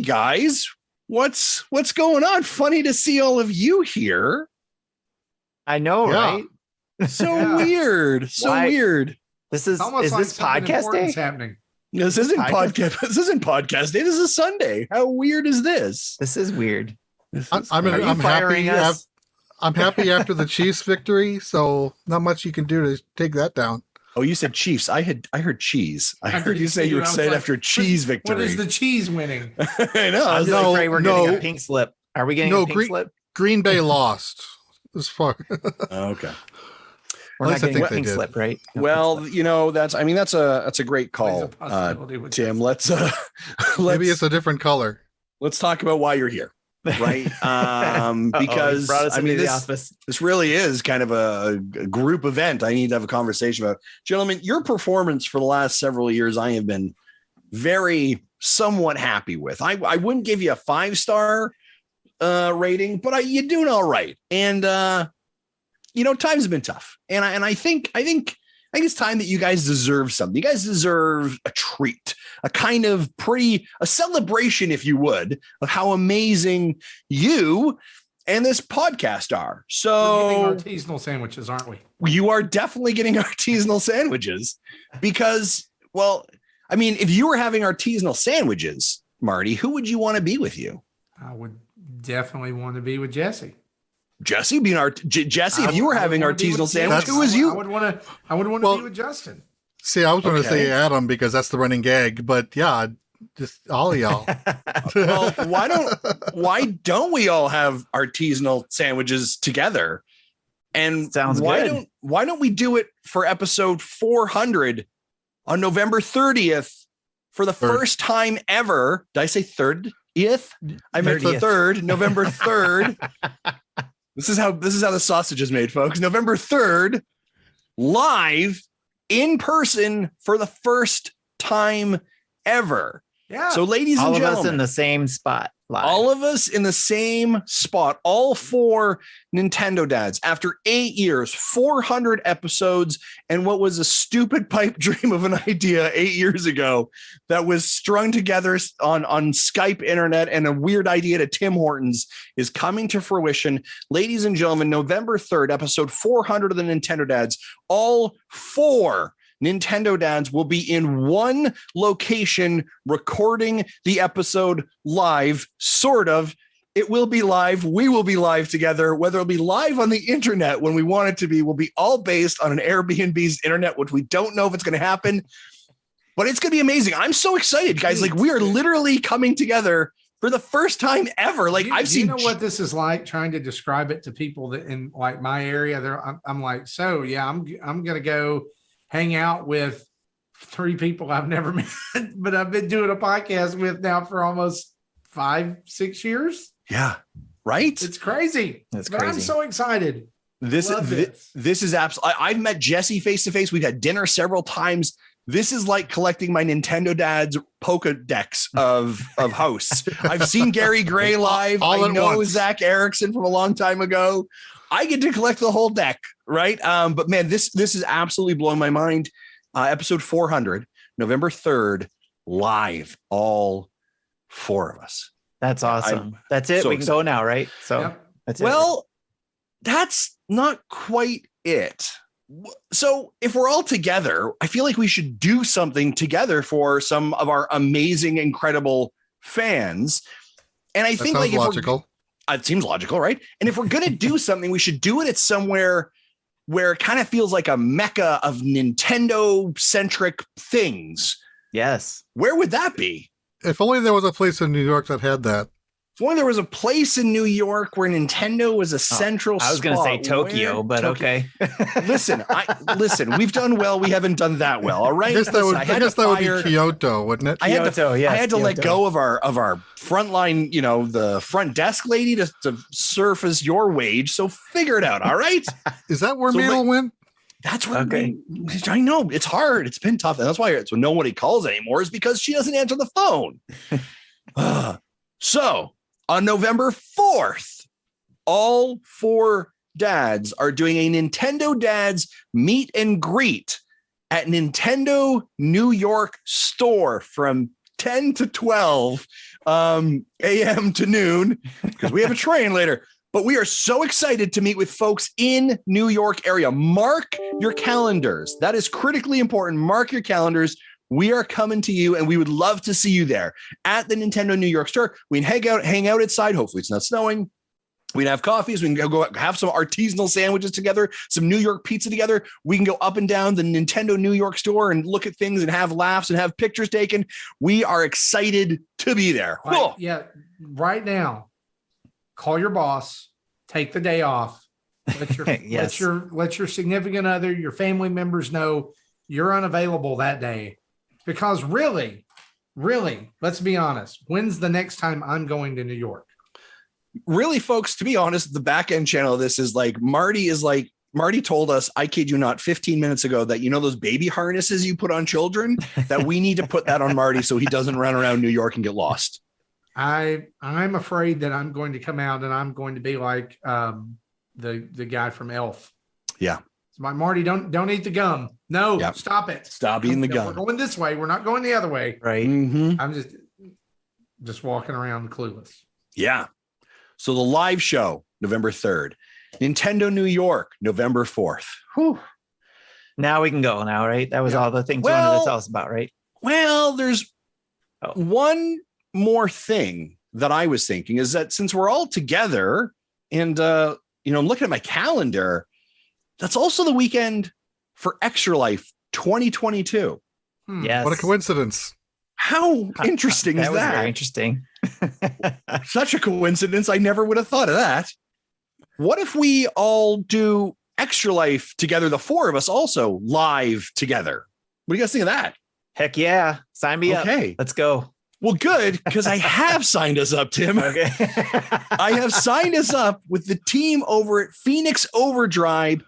guys. What's going on? Funny to see all of you here. I know, right? So weird. So weird. This is almost like this podcast day? happening. This isn't podcast. This isn't podcast day. This is Sunday. How weird is this? This is weird. I'm happy. I'm happy after the Chiefs victory, so not much you can do to take that down. Oh, you said Chiefs. I heard cheese. I heard you say you were excited after cheese victory. What is the cheese winning? I know. I'm just afraid we're getting a pink slip. Are we getting a pink slip? Green Bay lost as far. Okay. We're not getting a pink slip, right? No well, you know, that's a great call, Tim. Let's maybe it's a different color. Let's talk about why you're here. Right. Because I mean, this really is kind of a group event. I need to have a conversation about. Gentlemen, your performance for the last several years, I have been somewhat happy with. I wouldn't give you a 5-star rating, but you're doing all right. And times have been tough. And I think it's time that you guys deserve something. You guys deserve a treat, a kind of a celebration, if you would, of how amazing you and this podcast are. So we're getting artisanal sandwiches, aren't we? You are definitely getting artisanal sandwiches because, well, I mean, if you were having artisanal sandwiches, Marty, who would you want to be with you? I would definitely want to be with Jesse. Jesse being Jesse, if you were having artisanal sandwich, who was you? I would want to be with Justin. See, I was going to say Adam because that's the running gag, but yeah, just all of y'all. Well, why don't we all have artisanal sandwiches together? And why don't we do it for episode 400 on November 30th for the first time ever? Did I say 30th? I meant the 3rd, November 3rd. This is how the sausage is made, folks. November 3rd, live in person for the first time ever. Yeah. So, ladies and gentlemen, all of us in the same spot. Live. All of us in the same spot. All 4 Nintendo dads. After 8 years, 400 episodes, and what was a stupid pipe dream of an idea 8 years ago that was strung together on Skype internet and a weird idea to Tim Hortons is coming to fruition. Ladies and gentlemen, November 3rd, episode 400 of the Nintendo Dads. All 4 Nintendo dads will be in one location recording the episode live, sort of. It will be live. We will be live together. Whether it'll be live on the internet when we want it to be will be all based on an Airbnb's internet, which we don't know if it's going to happen, but it's going to be amazing. I'm so excited, guys. Like, we are literally coming together for the first time ever. Like, you know what this is like, trying to describe it to people that in like my area. I'm like, so yeah, I'm going to go hang out with 3 people I've never met, but I've been doing a podcast with now for almost 5-6 years. Yeah. Right. It's crazy. That's but crazy. I'm so excited. This is absolutely, I've met Jesse face to face. We've had dinner several times. This is like collecting my Nintendo dad's Pokedex of hosts. I've seen Gary Gray live. I know Zach Erickson from a long time ago. I get to collect the whole deck, right? But man, this is absolutely blowing my mind. Episode 400, November 3rd, live, all 4 of us. That's awesome. That's it. We can go now, right? So that's it. Well, that's not quite it. So if we're all together, I feel like we should do something together for some of our amazing, incredible fans. And I think, like, logical. It seems logical, right? And if we're going to do something, we should do it at somewhere where it kind of feels like a mecca of Nintendo centric things. Yes. Where would that be? If only there was a place in New York that had that. If only there was a place in New York where Nintendo was a central spot. I was going to say Tokyo, but okay. Listen, we've done well. We haven't done that well. All right. I guess that would be Kyoto, wouldn't it? I had to let go of our frontline, the front desk lady to surface your wage. So figure it out. All right. Is that where Madel went? That's what I know. It's hard. It's been tough. And that's why nobody calls anymore, is because she doesn't answer the phone. So on November 4th, all 4 dads are doing a Nintendo Dads meet and greet at Nintendo New York store from 10 to 12 a.m. to noon, because we have a train later. But we are so excited to meet with folks in New York area. Mark your calendars. That is critically important. Mark your calendars. We are coming to you, and we would love to see you there at the Nintendo New York store. We can hang out outside. Hopefully it's not snowing. We can have coffees. We can go have some artisanal sandwiches together, some New York pizza together. We can go up and down the Nintendo New York store and look at things and have laughs and have pictures taken. We are excited to be there. Right, yeah, right now, call your boss, take the day off. Let your Yes. let your significant other, your family members know you're unavailable that day. Because really, let's be honest, when's the next time I'm going to New York? Really, folks, to be honest, the back end channel of this is like Marty told us, I kid you not, 15 minutes ago that, those baby harnesses you put on children, that we need to put that on Marty so he doesn't run around New York and get lost. I'm afraid that I'm going to come out and I'm going to be like the guy from Elf. Yeah. It's like, Marty, don't eat the gum. No, Yep. Stop it. Stop eating the gum. We're going this way. We're not going the other way. Right. Mm-hmm. I'm just walking around clueless. Yeah. So the live show, November 3rd, Nintendo New York, November 4th. Whew. Now we can go now, right? That was all the things you wanted to tell us about, right? Well, there's one more thing that I was thinking is that since we're all together and, I'm looking at my calendar, that's also the weekend for Extra Life 2022. Yes. What a coincidence. How interesting is That was that? very interesting. Such a coincidence. I never would have thought of that. What if we all do Extra Life together, the four of us also live together? What do you guys think of that? Heck yeah. Sign me up. Okay. Let's go. Well, good, because I have signed us up, Tim. Okay. I have signed us up with the team over at Phoenix Overdrive,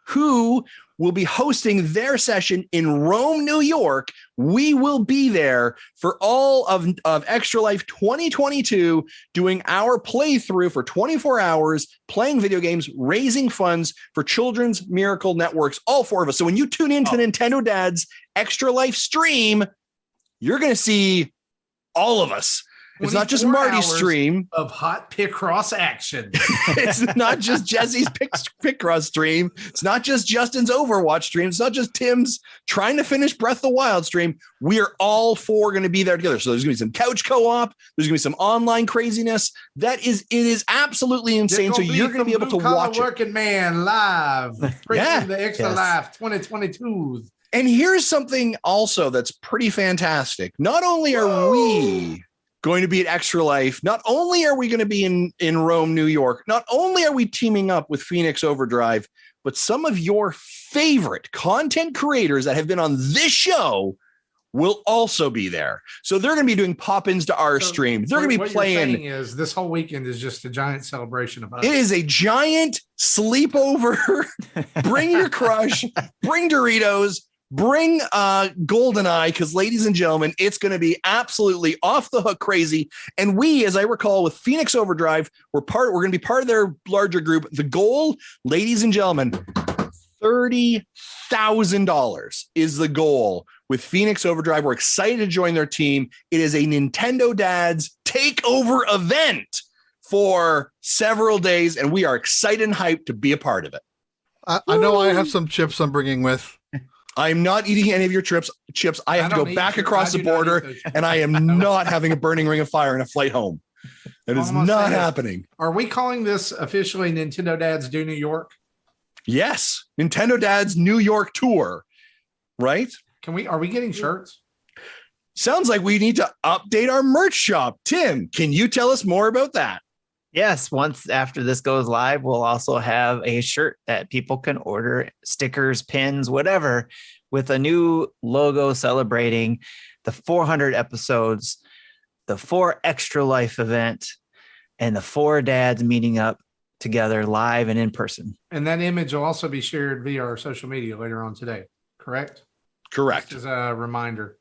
who will be hosting their session in Rome, New York. We will be there for all of Extra Life 2022, doing our playthrough for 24 hours, playing video games, raising funds for Children's Miracle Networks, all four of us. So when you tune into the Nintendo Dads Extra Life stream, you're going to see all of us. It's not just Marty's stream of hot Picross action. It's not just Jesse's Picross stream. It's not just Justin's Overwatch stream. It's not just Tim's trying to finish Breath of the Wild stream. We are all four going to be there together. So there's going to be some couch co-op. There's going to be some online craziness. It is absolutely insane. So you're going to be able to watch it. Working man live. Yeah. The Extra Life 2022. And here's something also that's pretty fantastic. Not only are we going to be at Extra Life, not only are we going to be in Rome, New York, not only are we teaming up with Phoenix Overdrive, but some of your favorite content creators that have been on this show will also be there. So they're going to be doing pop-ins to our stream. They're going to be playing. Is this whole weekend is just a giant celebration of us. It is a giant sleepover. Bring your crush, bring Doritos, bring GoldenEye, because ladies and gentlemen, it's going to be absolutely off the hook crazy. And we, as I recall, with Phoenix Overdrive, we're going to be part of their larger group. The goal, ladies and gentlemen, $30,000 is the goal with Phoenix Overdrive. We're excited to join their team. It is a Nintendo Dads takeover event for several days, and we are excited and hyped to be a part of it. I know I have some chips I'm bringing with. I'm not eating any of your chips. I have to go back across the border, and I am not having a burning ring of fire in a flight home. That is not happening. Are we calling this officially Nintendo Dads Do New York? Yes. Nintendo Dads New York tour, right? Are we getting shirts? Sounds like we need to update our merch shop. Tim, can you tell us more about that? Yes, once after this goes live, we'll also have a shirt that people can order, stickers, pins, whatever, with a new logo celebrating the 400 episodes, the 4 Extra Life event, and the 4 dads meeting up together live and in person. And that image will also be shared via our social media later on today, correct? Correct. Just as a reminder.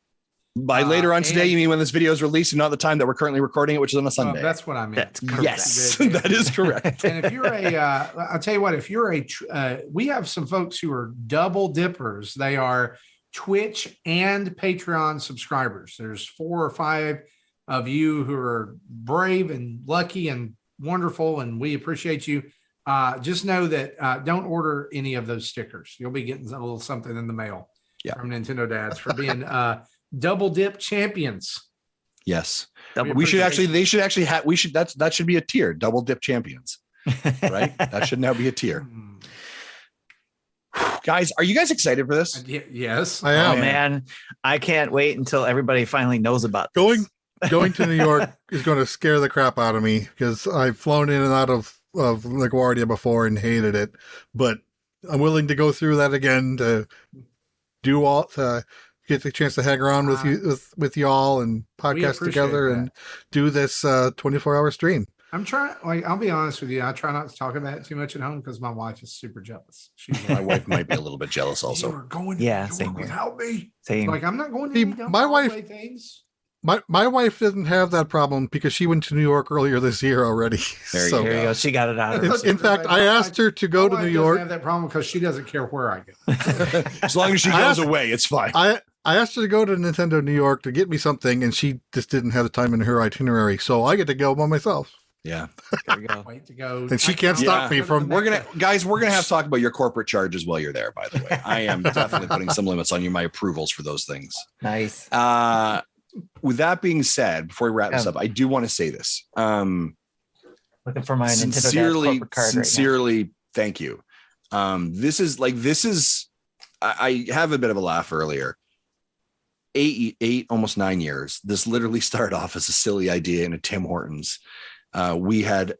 By later on today, you mean when this video is released and not the time that we're currently recording it, which is on a Sunday? That's what I meant. That's correct. Yes, that is correct. And if you're I'll tell you what, if you're we have some folks who are double dippers. They are Twitch and Patreon subscribers. There's 4 or 5 of you who are brave and lucky and wonderful, and we appreciate you. Just know that don't order any of those stickers. You'll be getting a little something in the mail from Nintendo Dads for being double dip champions. Yes. Double That should be a tier, double dip champions, right? That should now be a tier. Guys, are you guys excited for this? Yes. I am. Oh man, I can't wait until everybody finally knows about this. Going to New York is going to scare the crap out of me because I've flown in and out of LaGuardia before and hated it, but I'm willing to go through that again to get the chance to hang around with you, with y'all and podcast together and do this 24-hour stream. I'm trying, I'll be honest with you. I try not to talk about it too much at home because my wife is super jealous. My wife might be a little bit jealous also. You are going to New York York without me. Same. I'm not going to See, my wife. things. My wife doesn't have that problem because she went to New York earlier this year already. There you There you go. She got it out. In fact, I asked her to go to New York. Have that problem because she doesn't care where I go. As long as she goes away, it's fine. I asked her to go to Nintendo New York to get me something, and she just didn't have the time in her itinerary. So I get to go by myself. Yeah. There we go. Wait to go. And she can't stop me from. We're gonna have to talk about your corporate charges while you're there. By the way, I am definitely putting some limits on my approvals for those things. Nice. With that being said, before we wrap this up, I do want to say this. Looking for my Nintendo Dad's corporate card Sincerely, thank you. This is. I have a bit of a laugh earlier. 8 almost 9 years. This literally started off as a silly idea in a Tim Hortons. We had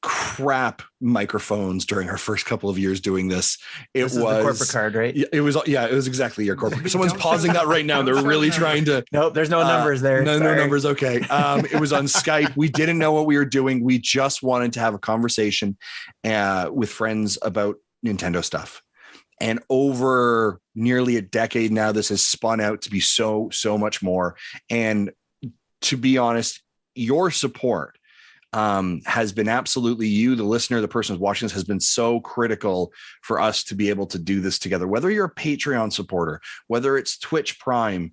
crap microphones during our first couple of years doing this. This is the corporate card, right? It was exactly your corporate. Someone's pausing that right now. They're really trying to. Nope, there's no numbers there. No numbers. Okay. It was on Skype. We didn't know what we were doing. We just wanted to have a conversation with friends about Nintendo stuff. And over nearly a decade now, this has spun out to be so much more. And to be honest, your support has been absolutely, you, the listener, the person who's watching this, has been so critical for us to be able to do this together. Whether you're a Patreon supporter, whether it's Twitch Prime,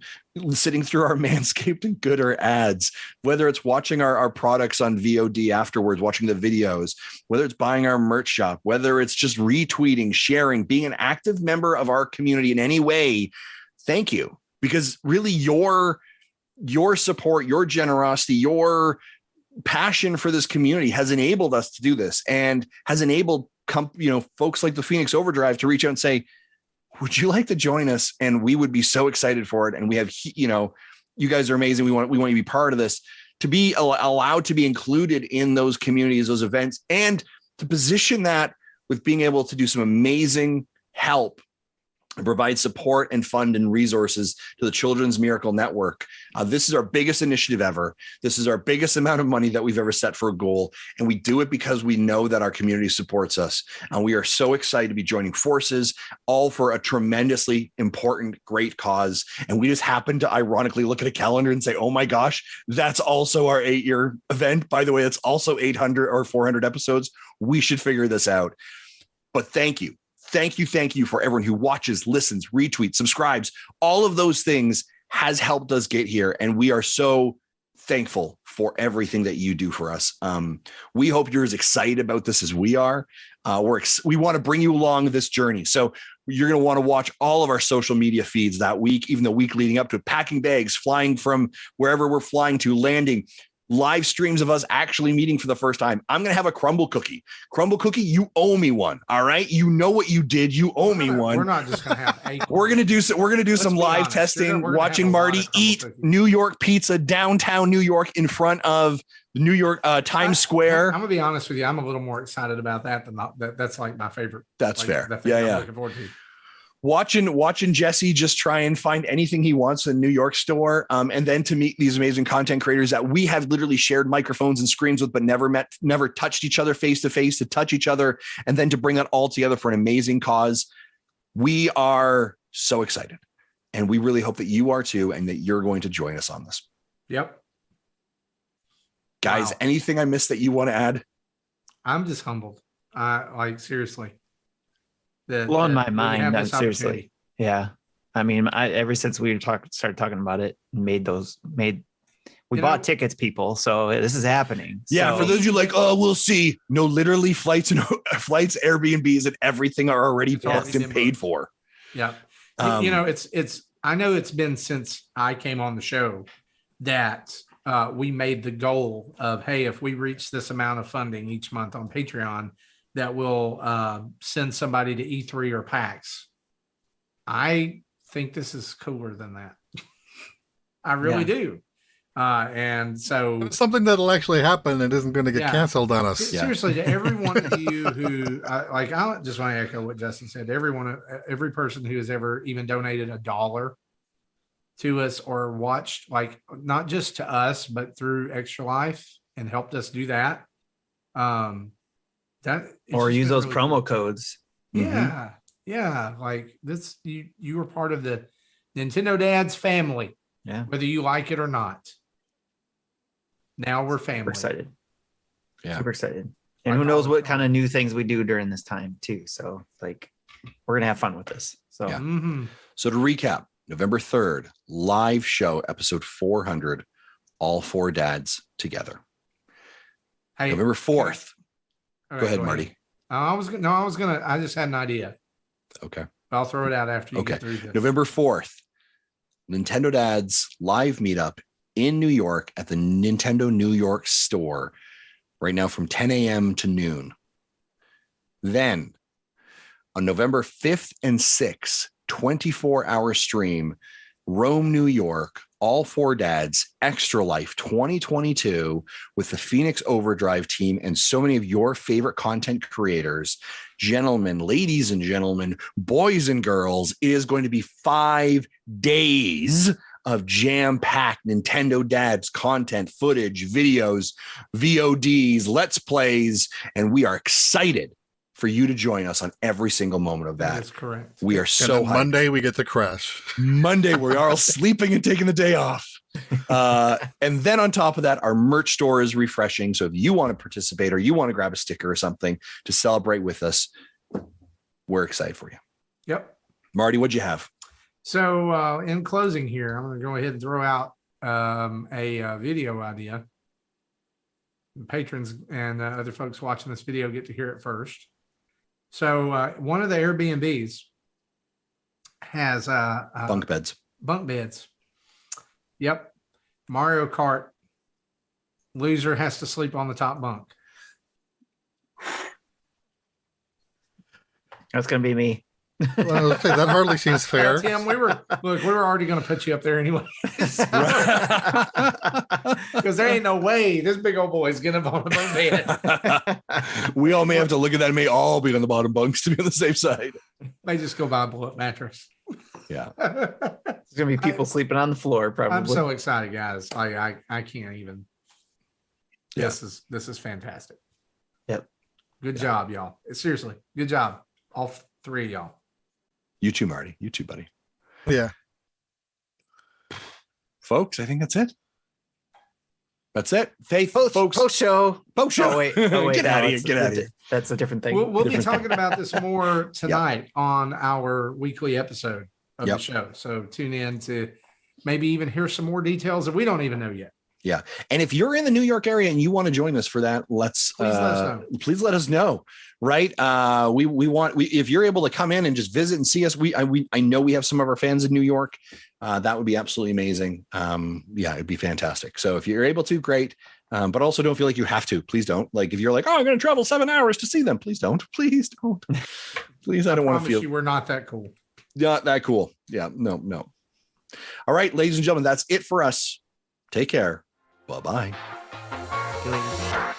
sitting through our Manscaped and Gooder ads, whether it's watching our products on VOD afterwards, watching the videos, whether it's buying our merch shop, whether it's just retweeting, sharing, being an active member of our community in any way, thank you. Because really your support, your generosity, your passion for this community has enabled us to do this and has enabled folks like the Phoenix Overdrive to reach out and say, would you like to join us? And we would be so excited for it. And we have, you guys are amazing. We want you to be part of this, to be allowed to be included in those communities, those events, and to position that with being able to do some amazing help and provide support and fund and resources to the Children's Miracle Network. This is our biggest initiative ever. This is our biggest amount of money that we've ever set for a goal. And we do it because we know that our community supports us. And we are so excited to be joining forces, all for a tremendously important, great cause. And we just happen to ironically look at a calendar and say, oh my gosh, that's also our 8-year event. By the way, it's also 800 or 400 episodes. We should figure this out. But thank you. Thank you for everyone who watches, listens, retweets, subscribes. All of those things has helped us get here. And we are so thankful for everything that you do for us. We hope you're as excited about this as we are. We want to bring you along this journey. So you're going to want to watch all of our social media feeds that week, even the week leading up to it, packing bags, flying from wherever we're flying to, landing, live streams of us actually meeting for the first time. I'm going to have a crumble cookie. Crumble cookie, you owe me one. All right. You know what you did. You owe me one. We're not just going to have a. We're going to do some live honest. testing, watching Marty eat New York pizza downtown New York in front of New York Times Square. I'm going to be honest with you. I'm a little more excited about that than that's like my favorite. That's fair. Yeah. I'm looking forward to. Watching Jesse just try and find anything he wants in the New York store, and then to meet these amazing content creators that we have literally shared microphones and screens with, but never touched each other face to face, to touch each other, and then to bring that all together for an amazing cause. We are so excited, and we really hope that you are too, and that you're going to join us on this. Yep. Guys, Wow. Anything I missed that you want to add? I'm just humbled. Seriously. Blowing my mind. Seriously. Yeah. I mean, ever since we started talking about it, we You bought know- tickets, people. So this is happening. Yeah, So- for those of you like, oh, we'll see. No, literally flights and Airbnbs and everything are already It's booked already and been paid booked. for. Yeah. Um, You know, it's I know it's been since I came on the show that we made the goal of, hey, if we reach this amount of funding each month on Patreon, that we'll send somebody to E3 or PAX. I think this is cooler than that. I really do. And so It's something that'll actually happen and isn't going to get Yeah. canceled on us. Yeah. seriously, to every one of you who like, I just want to echo what Justin said. To every person who has ever even donated $1 to us or watched, like, not just to us, but through Extra Life and helped us do that. That it's or just use been those really promo cool. codes. Yeah, yeah. Like this, you were part of the Nintendo Dads family, Yeah. whether you like it or not. Now we're Super family. excited. Yeah. Super excited. I And who knows probably what kind of new things we do during this time too. So like we're gonna have fun with this. So Yeah. Mhm. So to recap, November 3rd, live show, episode 400, all four dads together. Hey, November 4th. all Go right, ahead, Marty. I just had an idea. Okay. I'll throw it out after you Okay. get through this. November 4th, Nintendo Dads live meetup in New York at the Nintendo New York store right now from 10 a.m. to noon. Then on November 5th and 6th, 24-hour stream, Rome, New York, all four dads, Extra Life 2022 with the Phoenix Overdrive team and so many of your favorite content creators. Gentlemen, ladies and gentlemen, boys and girls, it is going to be 5 days of jam-packed Nintendo Dads content, footage, videos, VODs, Let's Plays, and we are excited for you to join us on every single moment of That that. is correct. We are And so then hyped. Monday we get to crash. Monday, we are all sleeping and taking the day off. And then on top of that, our merch store is refreshing. So if you want to participate or you want to grab a sticker or something to celebrate with us, we're excited for you. Yep. Marty, what'd you have? So in closing here, I'm going to go ahead and throw out a video idea. Patrons and other folks watching this video get to hear it first. So one of the Airbnbs has Bunk beds. bunk beds. Yep. Mario Kart. Loser has to sleep on the top bunk. that's gonna be me. Well, I was saying, that hardly seems fair. Tim, we were already going to put you up there anyway. Because there ain't no way this big old boy's getting up on the bunk bed. We all may have to look at that. It may all be on the bottom bunks to be on the safe side. May just go buy a blow up mattress. Yeah. There's gonna be people sleeping on the floor, probably. I'm so excited, guys. I can't even. Yeah. This is fantastic. Yep. Good job, y'all. Seriously, good job. All three of y'all. You too, Marty. You too, buddy. Yeah. Folks, I think that's it. That's it. Faith, post, folks. post show. Post show. Oh wait, get no, out of here. that's- Get out of here. That's a different thing. We'll be Different talking thing. about this more tonight on our weekly episode of Yep. the show. So tune in to maybe even hear some more details that we don't even know yet. And if you're in the New York area and you want to join us for that, please let us know. Right. If you're able to come in and just visit and see us, I know we have some of our fans in New York. That would be absolutely amazing. It'd be fantastic. So if you're able to, great. But also don't feel like you have to. Please don't. Like if you're like, oh, I'm going to travel 7 hours to see them. Please don't. Please don't. Please. I don't want to Promise feel you we're not that cool. not that cool. Yeah. No. All right, ladies and gentlemen, that's it for us. Take care. Bye-bye. Really-